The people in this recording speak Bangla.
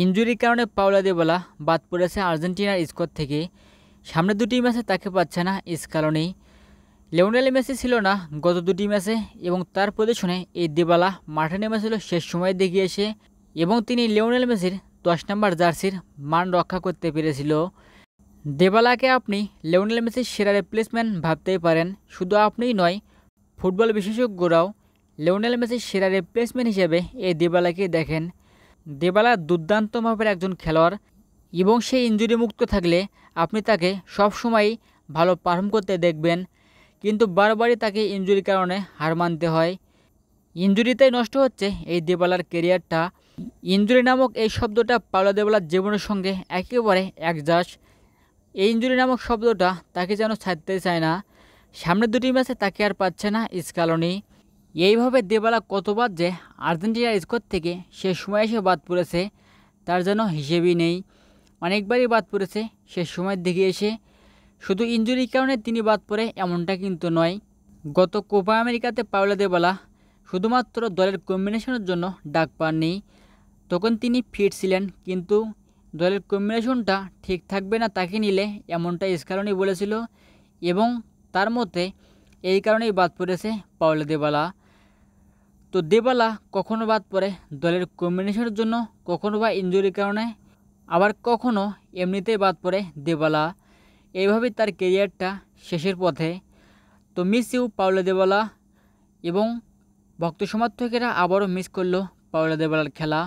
ইনজুরির কারণে পাওলা দিবালা বাদ পড়েছে আর্জেন্টিনার স্কোয়াড থেকে। সামনের দুটি ম্যাচে তাকে পাচ্ছে না স্কালোনি। লিওনেল মেসি ছিল না গত দুটি ম্যাচে এবং তার প্রদর্শনে এই দিবালা মাঠে নেমেছিল শেষ সময় দেখিয়ে এসে এবং তিনি লিওনেল মেসির ১০ নম্বর জার্সির মান রক্ষা করতে পেরেছিল। দিবালাকে আপনি লিওনেল মেসির সেরা রিপ্লেসমেন্ট ভাবতেই পারেন, শুধু আপনিই নয় ফুটবল বিশেষজ্ঞরাও লিওনেল মেসির সেরা রিপ্লেসমেন্ট হিসেবে এই দিবালাকে দেখেন। দিবালা দুর্দান্ত মাপের একজন খেলোয়াড় এবং সে ইনজুরি মুক্ত থাকলে আপনি তাকে সবসময়ই ভালো পারফর্ম করতে দেখবেন, কিন্তু বারবারই তাকে ইনজুরির কারণে হার মানতে হয়। ইনজুরিতেই নষ্ট হচ্ছে এই দিবালার কেরিয়ারটা। ইনজুরি নামক এই শব্দটা পাওলা দিবালার জীবনের সঙ্গে একেবারে একজাস্ট। এই ইনজুরি নামক শব্দটা তাকে যেন ছাড়তে চায় না। সামনের দুটি ম্যাচে তাকে আর পাচ্ছে না স্কালোনি। এইভাবে দিবালা কতবার যে আর্জেন্টিনার স্কোয়াড থেকে শেষ সময় এসে বাদ পড়েছে তার যেন হিসেবই নেই। অনেকবারই বাদ পড়েছে শেষ সময়ের দিকে এসে। শুধু ইনজুরির কারণে তিনি বাদ পড়ে এমনটা কিন্তু নয়। গত কোপা আমেরিকাতে পাওলা দিবালা শুধুমাত্র দলের কম্বিনেশনের জন্য ডাক পাননি, তখন তিনি ফিট ছিলেন, কিন্তু দলের কম্বিনেশনটা ঠিক থাকবে না তাকে নিলে, এমনটা স্কালোনি বলেছিল এবং তার মতে এই কারণেই বাদ পড়েছে পাওলা দিবালা। তো দিবালা কখনো বাদ পড়ে দলের কম্বিনেশনের জন্য, কখনো বা ইনজুরির কারণে, আবার কখনো এমনিতেই বাদ পড়ে দিবালা। এইভাবেই তার কেরিয়ারটা শেষের পথে। তো মিস ইউ পাওলা দিবালা এবং ভক্ত সমর্থকেরা আবারও মিস করলো পাওলা দিবালার খেলা।